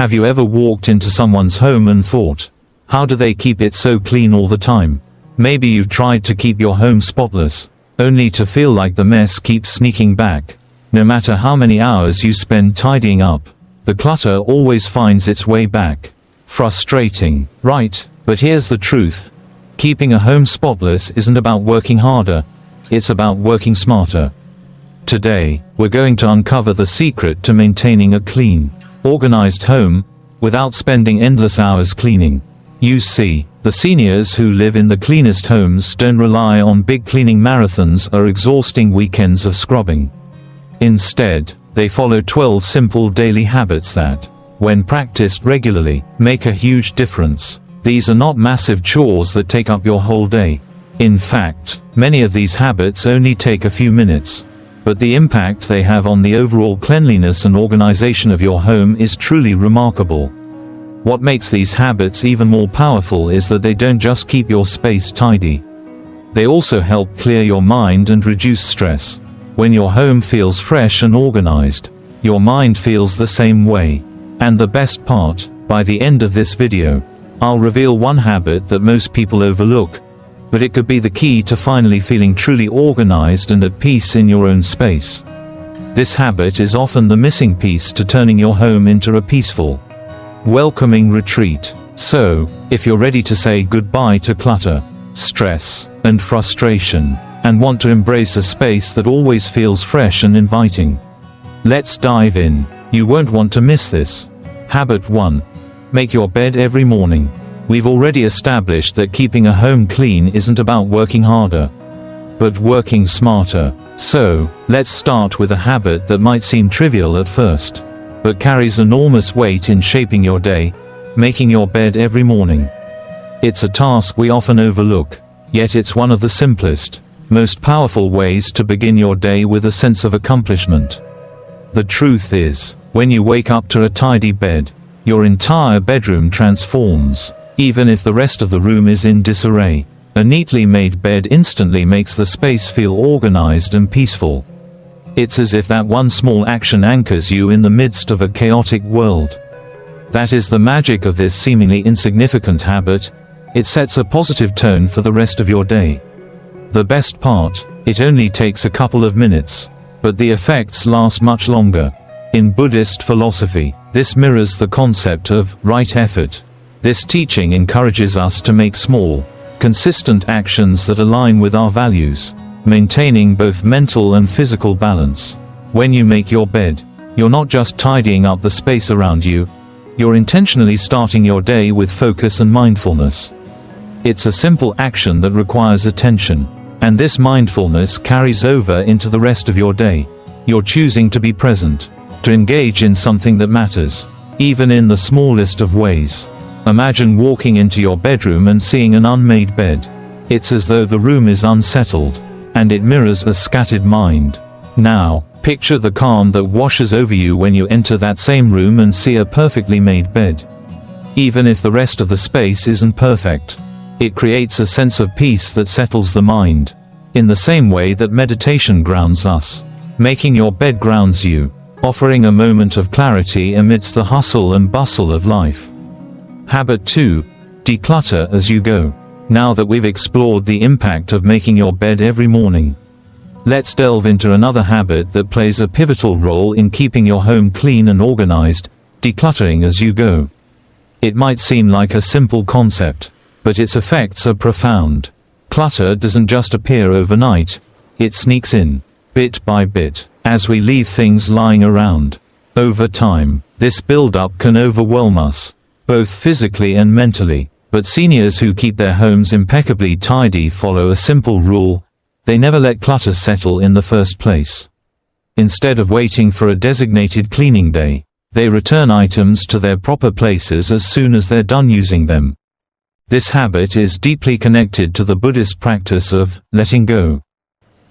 Have you ever walked into someone's home and thought, how do they keep it so clean all the time? Maybe you've tried to keep your home spotless, only to feel like the mess keeps sneaking back. No matter how many hours you spend tidying up, the clutter always finds its way back. Frustrating, right? But here's the truth. Keeping a home spotless isn't about working harder, it's about working smarter. Today, we're going to uncover the secret to maintaining a clean, organized home, without spending endless hours cleaning. You see, the seniors who live in the cleanest homes don't rely on big cleaning marathons or exhausting weekends of scrubbing. Instead, they follow 12 simple daily habits that, when practiced regularly, make a huge difference. These are not massive chores that take up your whole day. In fact, many of these habits only take a few minutes. But the impact they have on the overall cleanliness and organization of your home is truly remarkable. What makes these habits even more powerful is that they don't just keep your space tidy. They also help clear your mind and reduce stress. When your home feels fresh and organized, your mind feels the same way. And the best part, by the end of this video, I'll reveal one habit that most people overlook, but it could be the key to finally feeling truly organized and at peace in your own space. This habit is often the missing piece to turning your home into a peaceful, welcoming retreat. So, if you're ready to say goodbye to clutter, stress, and frustration, and want to embrace a space that always feels fresh and inviting, let's dive in. You won't want to miss this. Habit 1. Make your bed every morning. We've already established that keeping a home clean isn't about working harder, but working smarter. So, let's start with a habit that might seem trivial at first, but carries enormous weight in shaping your day: making your bed every morning. It's a task we often overlook, yet it's one of the simplest, most powerful ways to begin your day with a sense of accomplishment. The truth is, when you wake up to a tidy bed, your entire bedroom transforms. Even if the rest of the room is in disarray, a neatly made bed instantly makes the space feel organized and peaceful. It's as if that one small action anchors you in the midst of a chaotic world. That is the magic of this seemingly insignificant habit. It sets a positive tone for the rest of your day. The best part, it only takes a couple of minutes, but the effects last much longer. In Buddhist philosophy, this mirrors the concept of right effort. This teaching encourages us to make small, consistent actions that align with our values, maintaining both mental and physical balance. When you make your bed, you're not just tidying up the space around you, you're intentionally starting your day with focus and mindfulness. It's a simple action that requires attention, and this mindfulness carries over into the rest of your day. You're choosing to be present, to engage in something that matters, even in the smallest of ways. Imagine walking into your bedroom and seeing an unmade bed. It's as though the room is unsettled, and it mirrors a scattered mind. Now, picture the calm that washes over you when you enter that same room and see a perfectly made bed. Even if the rest of the space isn't perfect, it creates a sense of peace that settles the mind. In the same way that meditation grounds us, making your bed grounds you, offering a moment of clarity amidst the hustle and bustle of life. Habit 2. Declutter as you go. Now that we've explored the impact of making your bed every morning, let's delve into another habit that plays a pivotal role in keeping your home clean and organized: decluttering as you go. It might seem like a simple concept, but its effects are profound. Clutter doesn't just appear overnight, it sneaks in, bit by bit, as we leave things lying around. Over time, this build-up can overwhelm us, both physically and mentally. But seniors who keep their homes impeccably tidy follow a simple rule: they never let clutter settle in the first place. Instead of waiting for a designated cleaning day, they return items to their proper places as soon as they're done using them. This habit is deeply connected to the Buddhist practice of letting go.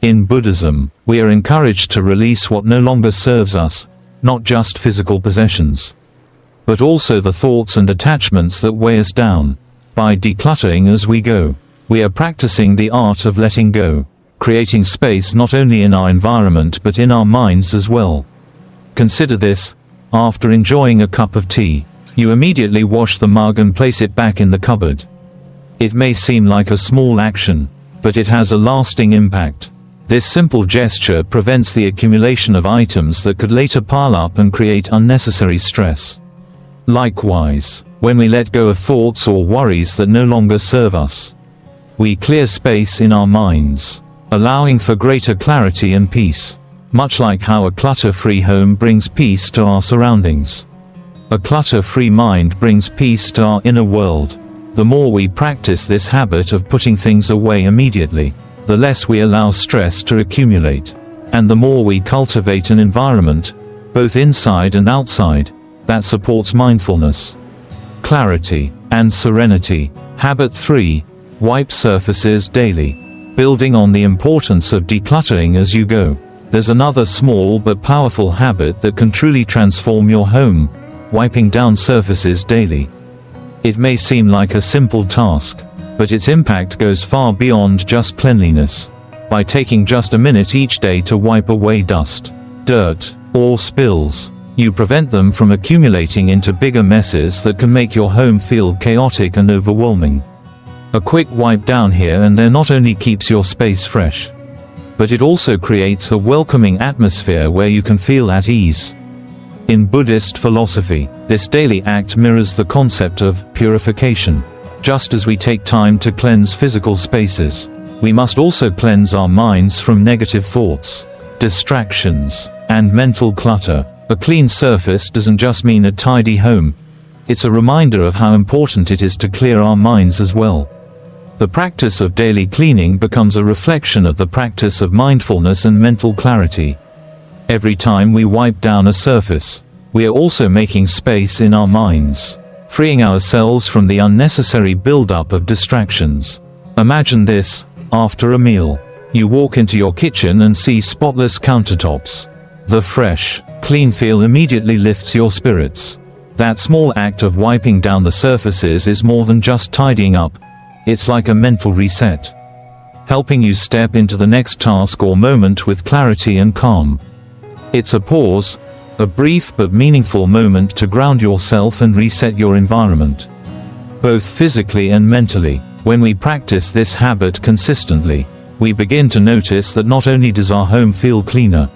In Buddhism, we are encouraged to release what no longer serves us, not just physical possessions, but also the thoughts and attachments that weigh us down. By decluttering as we go, we are practicing the art of letting go, creating space not only in our environment but in our minds as well. Consider this: after enjoying a cup of tea, You immediately wash the mug and place it back in the cupboard. It may seem like a small action, but it has a lasting impact. This simple gesture prevents the accumulation of items that could later pile up and create unnecessary stress. Likewise, when we let go of thoughts or worries that no longer serve us, we clear space in our minds, allowing for greater clarity and peace, much like how a clutter-free home brings peace to our surroundings. A clutter-free mind brings peace to our inner world. The more we practice this habit of putting things away immediately, the less we allow stress to accumulate, and the more we cultivate an environment, both inside and outside, that supports mindfulness, clarity, and serenity. Habit 3. Wipe surfaces daily. Building on the importance of decluttering as you go, there's another small but powerful habit that can truly transform your home: wiping down surfaces daily. It may seem like a simple task, but its impact goes far beyond just cleanliness. By taking just a minute each day to wipe away dust, dirt, or spills, you prevent them from accumulating into bigger messes that can make your home feel chaotic and overwhelming. A quick wipe down here and there not only keeps your space fresh, but it also creates a welcoming atmosphere where you can feel at ease. In Buddhist philosophy, this daily act mirrors the concept of purification. Just as we take time to cleanse physical spaces, we must also cleanse our minds from negative thoughts, distractions, and mental clutter. A clean surface doesn't just mean a tidy home. It's a reminder of how important it is to clear our minds as well. The practice of daily cleaning becomes a reflection of the practice of mindfulness and mental clarity. Every time we wipe down a surface, we are also making space in our minds, freeing ourselves from the unnecessary buildup of distractions. Imagine this: after a meal, you walk into your kitchen and see spotless countertops. The fresh, clean feel immediately lifts your spirits. That small act of wiping down the surfaces is more than just tidying up. It's like a mental reset, helping you step into the next task or moment with clarity and calm. It's a pause, a brief but meaningful moment to ground yourself and reset your environment, both physically and mentally. When we practice this habit consistently, we begin to notice that not only does our home feel cleaner,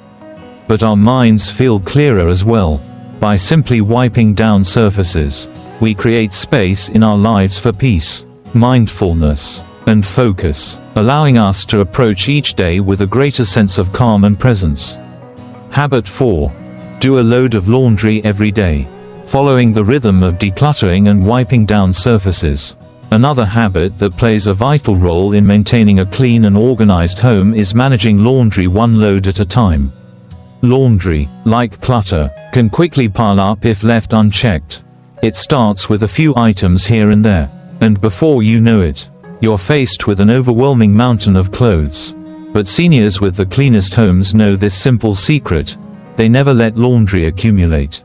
but our minds feel clearer as well. By simply wiping down surfaces, we create space in our lives for peace, mindfulness, and focus, allowing us to approach each day with a greater sense of calm and presence. Habit 4. Do a load of laundry every day. Following the rhythm of decluttering and wiping down surfaces, another habit that plays a vital role in maintaining a clean and organized home is managing laundry one load at a time. Laundry, like clutter, can quickly pile up if left unchecked. It starts with a few items here and there, and before you know it, you're faced with an overwhelming mountain of clothes. But seniors with the cleanest homes know this simple secret: they never let laundry accumulate.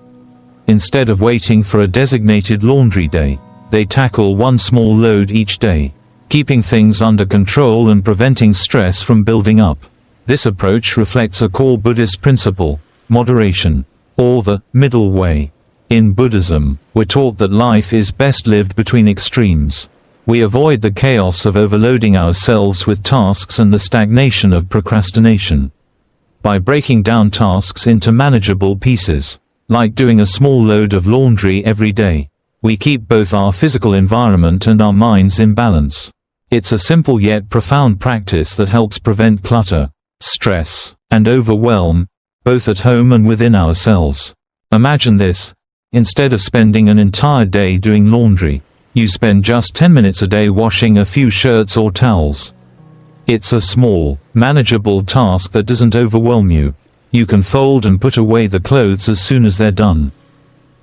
Instead of waiting for a designated laundry day, they tackle one small load each day, keeping things under control and preventing stress from building up. This approach reflects a core Buddhist principle: moderation, or the middle way. In Buddhism, we're taught that life is best lived between extremes. We avoid the chaos of overloading ourselves with tasks and the stagnation of procrastination. By breaking down tasks into manageable pieces, like doing a small load of laundry every day, we keep both our physical environment and our minds in balance. It's a simple yet profound practice that helps prevent clutter, stress, and overwhelm, both at home and within ourselves. Imagine this: instead of spending an entire day doing laundry, you spend just 10 minutes a day washing a few shirts or towels. It's a small, manageable task that doesn't overwhelm you. You can fold and put away the clothes as soon as they're done,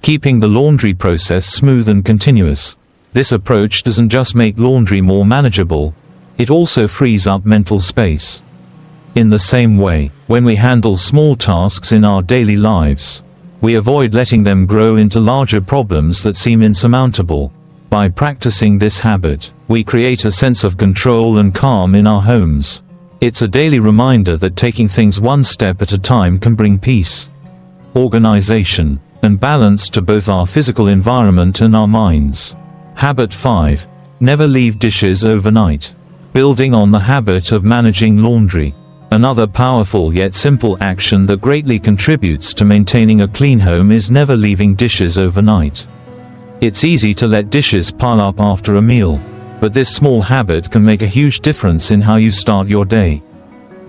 keeping the laundry process smooth and continuous. This approach doesn't just make laundry more manageable, it also frees up mental space. In the same way, when we handle small tasks in our daily lives, we avoid letting them grow into larger problems that seem insurmountable. By practicing this habit, we create a sense of control and calm in our homes. It's a daily reminder that taking things one step at a time can bring peace, organization, and balance to both our physical environment and our minds. Habit 5. Never leave dishes overnight. Building on the habit of managing laundry. Another powerful yet simple action that greatly contributes to maintaining a clean home is never leaving dishes overnight. It's easy to let dishes pile up after a meal, but this small habit can make a huge difference in how you start your day.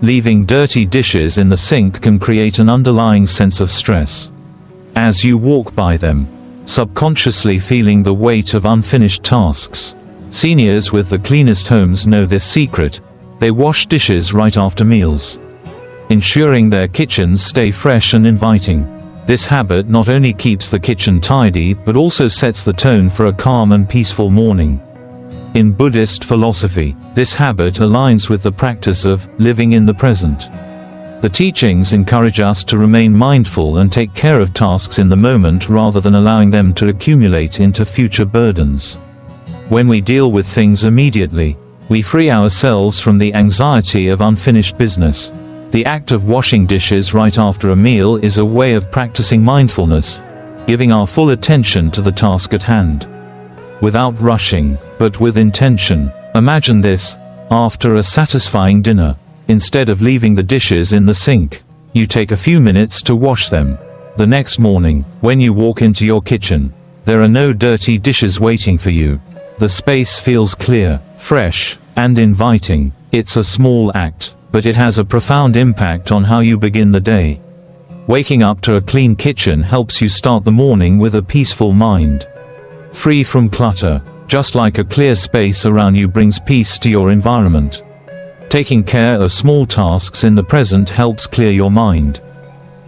Leaving dirty dishes in the sink can create an underlying sense of stress. As you walk by them, subconsciously feeling the weight of unfinished tasks. Seniors with the cleanest homes know this secret. They wash dishes right after meals, ensuring their kitchens stay fresh and inviting. This habit not only keeps the kitchen tidy but also sets the tone for a calm and peaceful morning. In Buddhist philosophy, this habit aligns with the practice of living in the present. The teachings encourage us to remain mindful and take care of tasks in the moment rather than allowing them to accumulate into future burdens. When we deal with things immediately, we free ourselves from the anxiety of unfinished business. The act of washing dishes right after a meal is a way of practicing mindfulness, giving our full attention to the task at hand. Without rushing, but with intention. Imagine this: after a satisfying dinner, instead of leaving the dishes in the sink, you take a few minutes to wash them. The next morning, when you walk into your kitchen, there are no dirty dishes waiting for you. The space feels clear, fresh, and inviting. It's a small act, but it has a profound impact on how you begin the day. Waking up to a clean kitchen helps you start the morning with a peaceful mind, free from clutter, just like a clear space around you brings peace to your environment. Taking care of small tasks in the present helps clear your mind,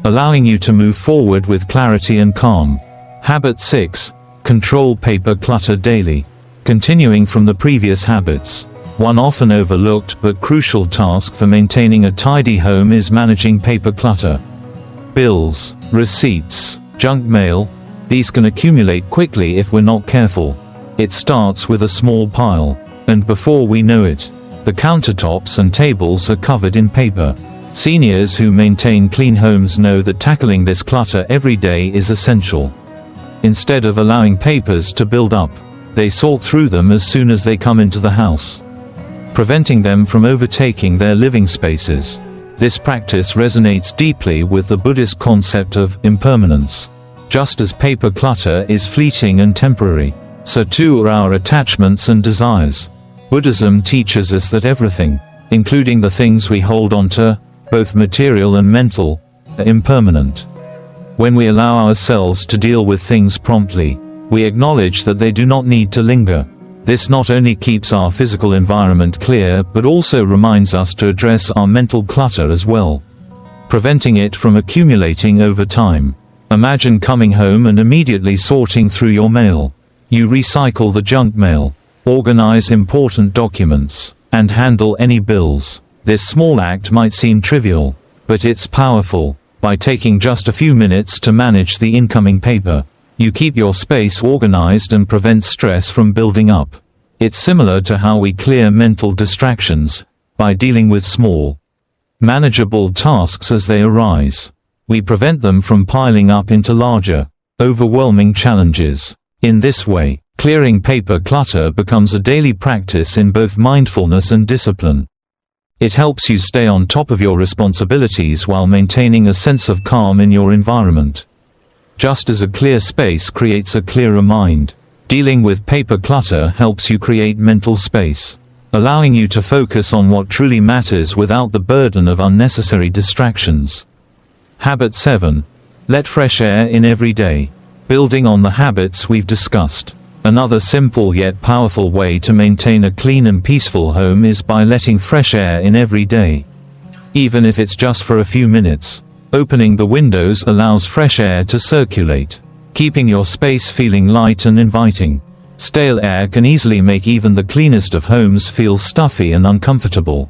allowing you to move forward with clarity and calm. Habit 6. Control paper clutter daily. Continuing from the previous habits, one often overlooked but crucial task for maintaining a tidy home is managing paper clutter. Bills, receipts, junk mail, these can accumulate quickly if we're not careful. It starts with a small pile, and before we know it, the countertops and tables are covered in paper. Seniors who maintain clean homes know that tackling this clutter every day is essential. Instead of allowing papers to build up, they sort through them as soon as they come into the house, preventing them from overtaking their living spaces. This practice resonates deeply with the Buddhist concept of impermanence. Just as paper clutter is fleeting and temporary, so too are our attachments and desires. Buddhism teaches us that everything, including the things we hold onto, both material and mental, are impermanent. When we allow ourselves to deal with things promptly, we acknowledge that they do not need to linger. This not only keeps our physical environment clear but also reminds us to address our mental clutter as well, preventing it from accumulating over time. Imagine coming home and immediately sorting through your mail. You recycle the junk mail, organize important documents, and handle any bills. This small act might seem trivial, but it's powerful. By taking just a few minutes to manage the incoming paper, you keep your space organized and prevent stress from building up. It's similar to how we clear mental distractions, by dealing with small, manageable tasks as they arise. We prevent them from piling up into larger, overwhelming challenges. In this way, clearing paper clutter becomes a daily practice in both mindfulness and discipline. It helps you stay on top of your responsibilities while maintaining a sense of calm in your environment. Just as a clear space creates a clearer mind, dealing with paper clutter helps you create mental space, allowing you to focus on what truly matters without the burden of unnecessary distractions. Habit 7. Let fresh air in every day. Building on the habits we've discussed, another simple yet powerful way to maintain a clean and peaceful home is by letting fresh air in every day. Even if it's just for a few minutes, opening the windows allows fresh air to circulate, keeping your space feeling light and inviting. Stale air can easily make even the cleanest of homes feel stuffy and uncomfortable.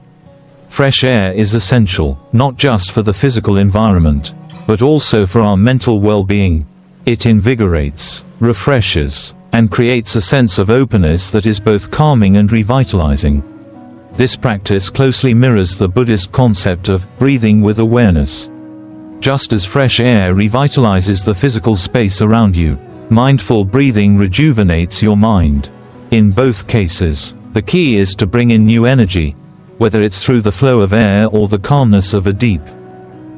Fresh air is essential, not just for the physical environment, but also for our mental well-being. It invigorates, refreshes, and creates a sense of openness that is both calming and revitalizing. This practice closely mirrors the Buddhist concept of breathing with awareness. Just as fresh air revitalizes the physical space around you, mindful breathing rejuvenates your mind. In both cases, the key is to bring in new energy, whether it's through the flow of air or the calmness of a deep,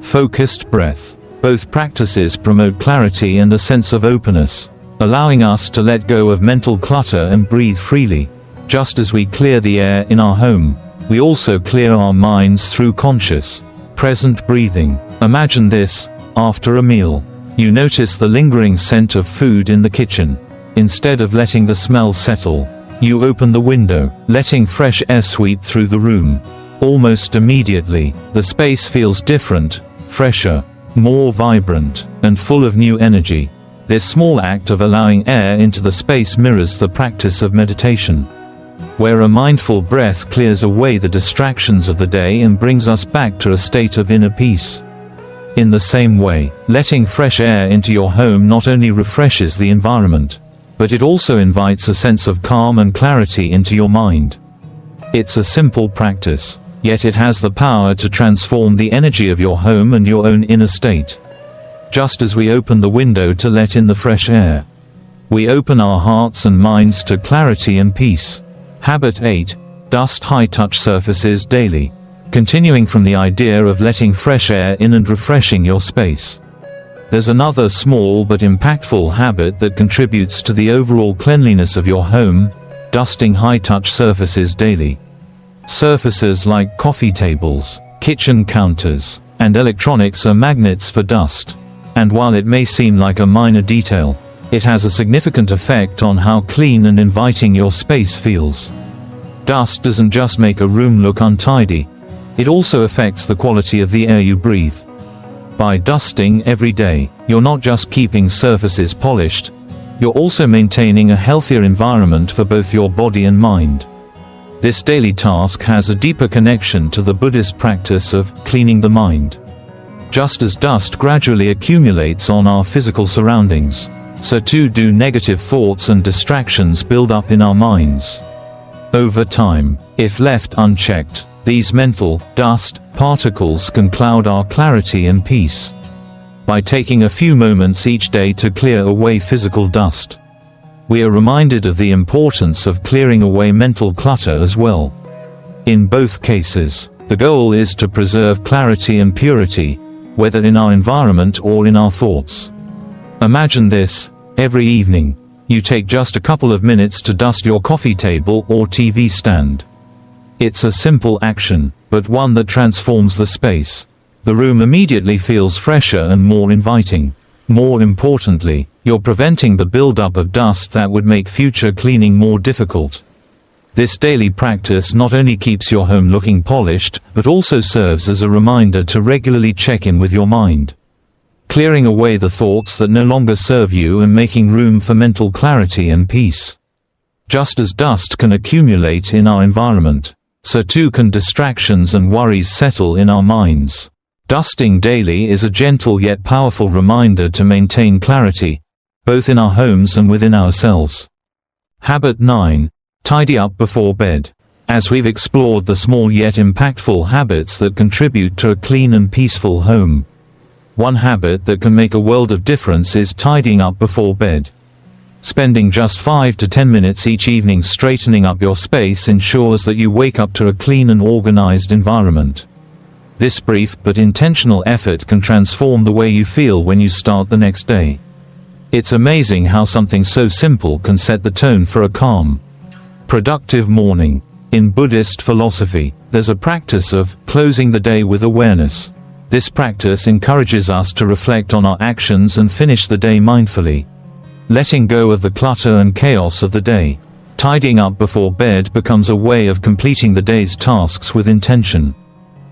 focused breath. Both practices promote clarity and a sense of openness, allowing us to let go of mental clutter and breathe freely. Just as we clear the air in our home, we also clear our minds through conscious, present breathing. Imagine this: after a meal, you notice the lingering scent of food in the kitchen. Instead of letting the smell settle, you open the window, letting fresh air sweep through the room. Almost immediately, the space feels different, fresher, more vibrant, and full of new energy. This small act of allowing air into the space mirrors the practice of meditation, where a mindful breath clears away the distractions of the day and brings us back to a state of inner peace. In the same way, letting fresh air into your home not only refreshes the environment, but it also invites a sense of calm and clarity into your mind. It's a simple practice, yet it has the power to transform the energy of your home and your own inner state. Just as we open the window to let in the fresh air, we open our hearts and minds to clarity and peace. Habit 8. Dust high-touch surfaces daily. Continuing from the idea of letting fresh air in and refreshing your space, there's another small but impactful habit that contributes to the overall cleanliness of your home: dusting high-touch surfaces daily. Surfaces like coffee tables, kitchen counters, and electronics are magnets for dust. And while it may seem like a minor detail, it has a significant effect on how clean and inviting your space feels. Dust doesn't just make a room look untidy, it also affects the quality of the air you breathe. By dusting every day, you're not just keeping surfaces polished, you're also maintaining a healthier environment for both your body and mind. This daily task has a deeper connection to the Buddhist practice of cleaning the mind. Just as dust gradually accumulates on our physical surroundings, so too do negative thoughts and distractions build up in our minds. Over time, if left unchecked, these mental dust particles can cloud our clarity and peace. By taking a few moments each day to clear away physical dust, we are reminded of the importance of clearing away mental clutter as well. In both cases, the goal is to preserve clarity and purity, whether in our environment or in our thoughts. Imagine this: every evening, you take just a couple of minutes to dust your coffee table or TV stand. It's a simple action, but one that transforms the space. The room immediately feels fresher and more inviting. More importantly, you're preventing the buildup of dust that would make future cleaning more difficult. This daily practice not only keeps your home looking polished, but also serves as a reminder to regularly check in with your mind, clearing away the thoughts that no longer serve you and making room for mental clarity and peace. Just as dust can accumulate in our environment, so too can distractions and worries settle in our minds. Dusting daily is a gentle yet powerful reminder to maintain clarity, both in our homes and within ourselves. Habit 9. Tidy up before bed. As we've explored the small yet impactful habits that contribute to a clean and peaceful home, one habit that can make a world of difference is tidying up before bed. Spending just 5 to 10 minutes each evening straightening up your space ensures that you wake up to a clean and organized environment. This brief but intentional effort can transform the way you feel when you start the next day. It's amazing how something so simple can set the tone for a calm, productive morning. In Buddhist philosophy, there's a practice of closing the day with awareness. This practice encourages us to reflect on our actions and finish the day mindfully, letting go of the clutter and chaos of the day. Tidying up before bed becomes a way of completing the day's tasks with intention,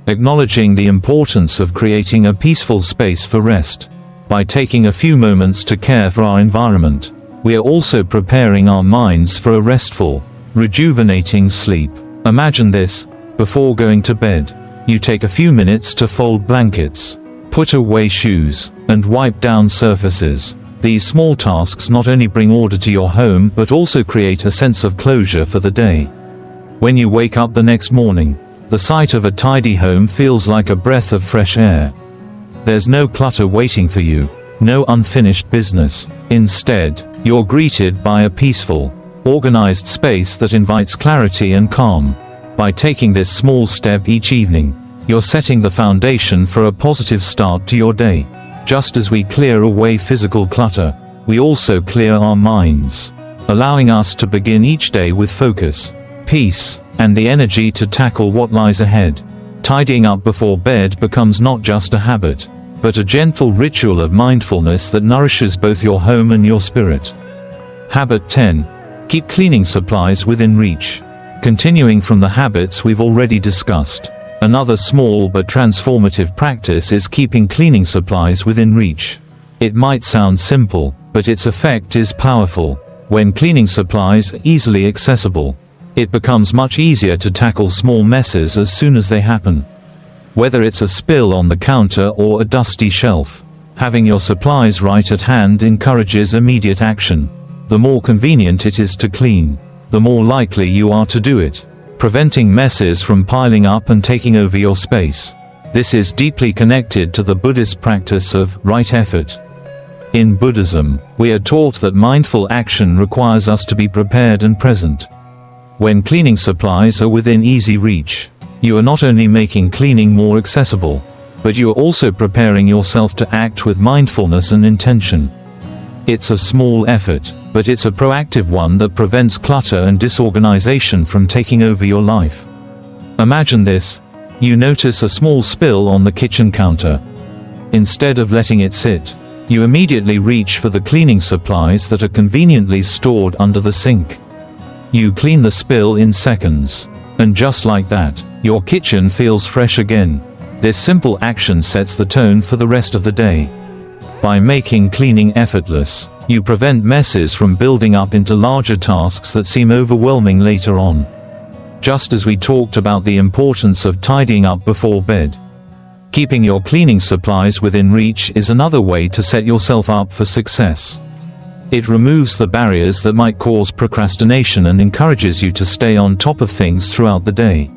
acknowledging the importance of creating a peaceful space for rest. By taking a few moments to care for our environment, we are also preparing our minds for a restful, rejuvenating sleep. Imagine this: before going to bed, you take a few minutes to fold blankets, put away shoes, and wipe down surfaces. These small tasks not only bring order to your home but also create a sense of closure for the day. When you wake up the next morning, the sight of a tidy home feels like a breath of fresh air. There's no clutter waiting for you, no unfinished business. Instead, you're greeted by a peaceful, organized space that invites clarity and calm. By taking this small step each evening, you're setting the foundation for a positive start to your day. Just as we clear away physical clutter, we also clear our minds, allowing us to begin each day with focus, peace, and the energy to tackle what lies ahead. Tidying up before bed becomes not just a habit, but a gentle ritual of mindfulness that nourishes both your home and your spirit. Habit 10. Keep cleaning supplies within reach. Continuing from the habits we've already discussed, another small but transformative practice is keeping cleaning supplies within reach. It might sound simple, but its effect is powerful. When cleaning supplies are easily accessible, it becomes much easier to tackle small messes as soon as they happen. Whether it's a spill on the counter or a dusty shelf, having your supplies right at hand encourages immediate action. The more convenient it is to clean, the more likely you are to do it, preventing messes from piling up and taking over your space. This is deeply connected to the Buddhist practice of right effort. In Buddhism, we are taught that mindful action requires us to be prepared and present. When cleaning supplies are within easy reach, you are not only making cleaning more accessible, but you are also preparing yourself to act with mindfulness and intention. It's a small effort, but it's a proactive one that prevents clutter and disorganization from taking over your life. Imagine this. You notice a small spill on the kitchen counter. Instead of letting it sit, you immediately reach for the cleaning supplies that are conveniently stored under the sink. You clean the spill in seconds. And just like that, your kitchen feels fresh again. This simple action sets the tone for the rest of the day. By making cleaning effortless, you prevent messes from building up into larger tasks that seem overwhelming later on. Just as we talked about the importance of tidying up before bed, keeping your cleaning supplies within reach is another way to set yourself up for success. It removes the barriers that might cause procrastination and encourages you to stay on top of things throughout the day.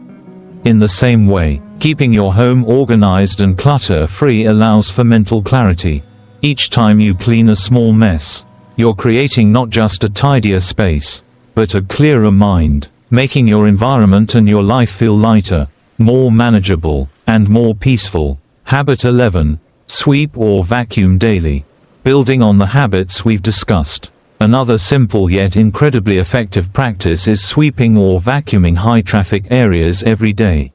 In the same way, keeping your home organized and clutter-free allows for mental clarity. Each time you clean a small mess, you're creating not just a tidier space, but a clearer mind, making your environment and your life feel lighter, more manageable, and more peaceful. Habit 11. Sweep or vacuum daily. Building on the habits we've discussed, another simple yet incredibly effective practice is sweeping or vacuuming high-traffic areas every day.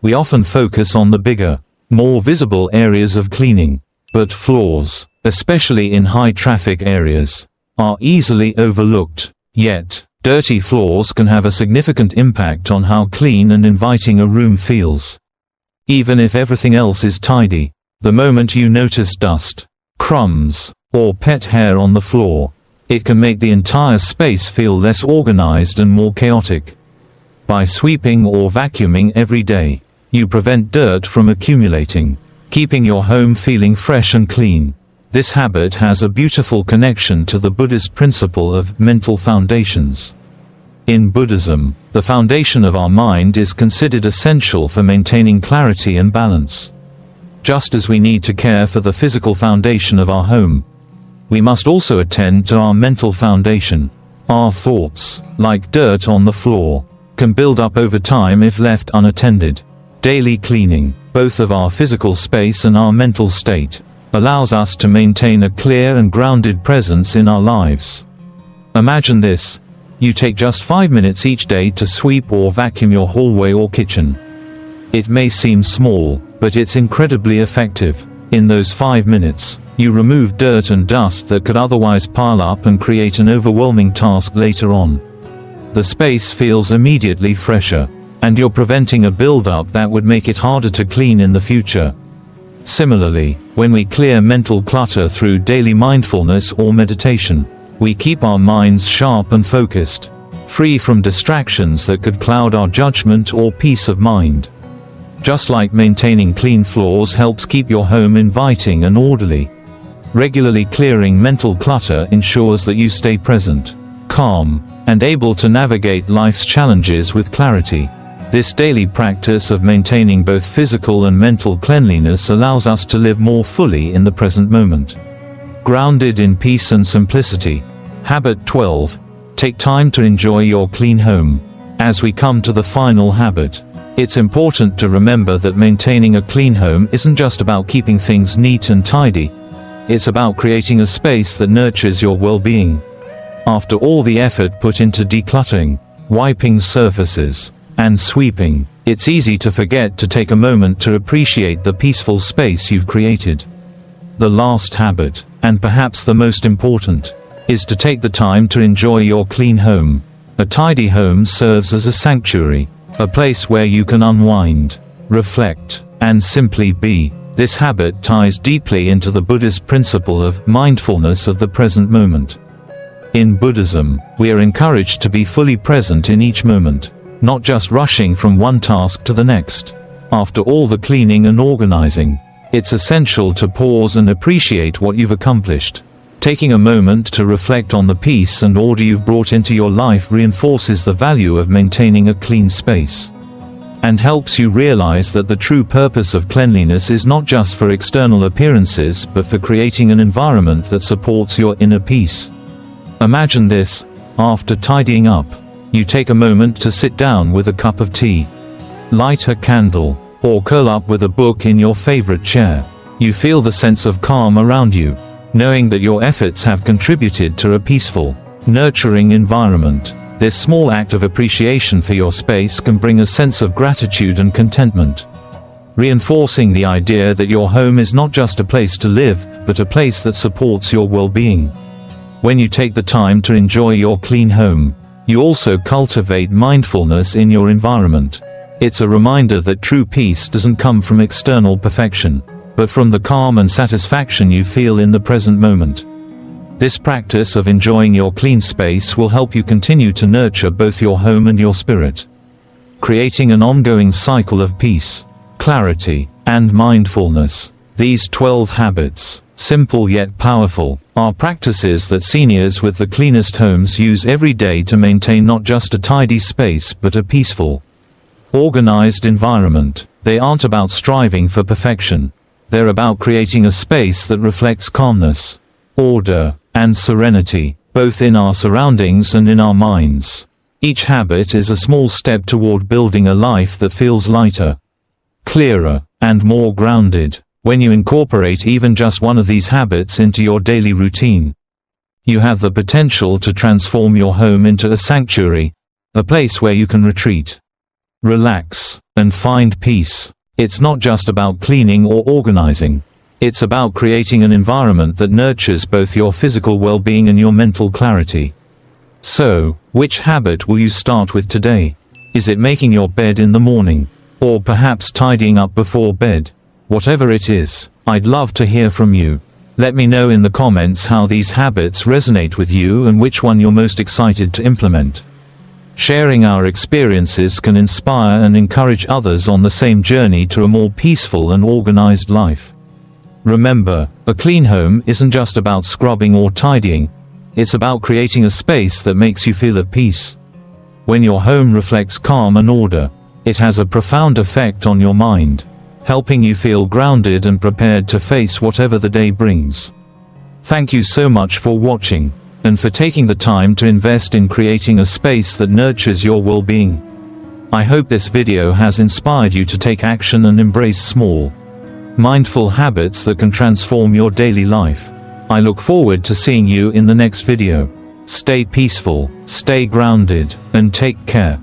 We often focus on the bigger, more visible areas of cleaning, but floors, especially in high-traffic areas, are easily overlooked. Yet, dirty floors can have a significant impact on how clean and inviting a room feels. Even if everything else is tidy, the moment you notice dust, crumbs, or pet hair on the floor, it can make the entire space feel less organized and more chaotic. By sweeping or vacuuming every day, you prevent dirt from accumulating, keeping your home feeling fresh and clean. This habit has a beautiful connection to the Buddhist principle of mental foundations. In Buddhism, the foundation of our mind is considered essential for maintaining clarity and balance. Just as we need to care for the physical foundation of our home, we must also attend to our mental foundation. Our thoughts, like dirt on the floor, can build up over time if left unattended. Daily cleaning, both of our physical space and our mental state, allows us to maintain a clear and grounded presence in our lives. Imagine this. You take just 5 minutes each day to sweep or vacuum your hallway or kitchen. It may seem small, but it's incredibly effective. In those 5 minutes, you remove dirt and dust that could otherwise pile up and create an overwhelming task later on. The space feels immediately fresher, and you're preventing a build-up that would make it harder to clean in the future. Similarly, when we clear mental clutter through daily mindfulness or meditation, we keep our minds sharp and focused, free from distractions that could cloud our judgment or peace of mind. Just like maintaining clean floors helps keep your home inviting and orderly, regularly clearing mental clutter ensures that you stay present, calm, and able to navigate life's challenges with clarity. This daily practice of maintaining both physical and mental cleanliness allows us to live more fully in the present moment, grounded in peace and simplicity. Habit 12. Take time to enjoy your clean home. As we come to the final habit, it's important to remember that maintaining a clean home isn't just about keeping things neat and tidy. It's about creating a space that nurtures your well-being. After all the effort put into decluttering, wiping surfaces, and sweeping, it's easy to forget to take a moment to appreciate the peaceful space you've created. The last habit, and perhaps the most important, is to take the time to enjoy your clean home. A tidy home serves as a sanctuary, a place where you can unwind, reflect, and simply be. This habit ties deeply into the Buddhist principle of mindfulness of the present moment. In Buddhism, we are encouraged to be fully present in each moment, not just rushing from one task to the next. After all the cleaning and organizing, it's essential to pause and appreciate what you've accomplished. Taking a moment to reflect on the peace and order you've brought into your life reinforces the value of maintaining a clean space, and helps you realize that the true purpose of cleanliness is not just for external appearances but for creating an environment that supports your inner peace. Imagine this: after tidying up, you take a moment to sit down with a cup of tea, light a candle, or curl up with a book in your favorite chair. You feel the sense of calm around you, knowing that your efforts have contributed to a peaceful, nurturing environment. This small act of appreciation for your space can bring a sense of gratitude and contentment, reinforcing the idea that your home is not just a place to live, but a place that supports your well-being. When you take the time to enjoy your clean home, you also cultivate mindfulness in your environment. It's a reminder that true peace doesn't come from external perfection, but from the calm and satisfaction you feel in the present moment. This practice of enjoying your clean space will help you continue to nurture both your home and your spirit, creating an ongoing cycle of peace, clarity, and mindfulness. These 12 habits, simple yet powerful, are practices that seniors with the cleanest homes use every day to maintain not just a tidy space but a peaceful, organized environment. They aren't about striving for perfection. They're about creating a space that reflects calmness, order, and serenity, both in our surroundings and in our minds. Each habit is a small step toward building a life that feels lighter, clearer, and more grounded. When you incorporate even just one of these habits into your daily routine, you have the potential to transform your home into a sanctuary, a place where you can retreat, relax, and find peace. It's not just about cleaning or organizing. It's about creating an environment that nurtures both your physical well-being and your mental clarity. So, which habit will you start with today? Is it making your bed in the morning? Or perhaps tidying up before bed? Whatever it is, I'd love to hear from you. Let me know in the comments how these habits resonate with you and which one you're most excited to implement. Sharing our experiences can inspire and encourage others on the same journey to a more peaceful and organized life. Remember, a clean home isn't just about scrubbing or tidying. It's about creating a space that makes you feel at peace. When your home reflects calm and order, it has a profound effect on your mind, helping you feel grounded and prepared to face whatever the day brings. Thank you so much for watching, and for taking the time to invest in creating a space that nurtures your well-being. I hope this video has inspired you to take action and embrace small, mindful habits that can transform your daily life. I look forward to seeing you in the next video. Stay peaceful, stay grounded, and take care.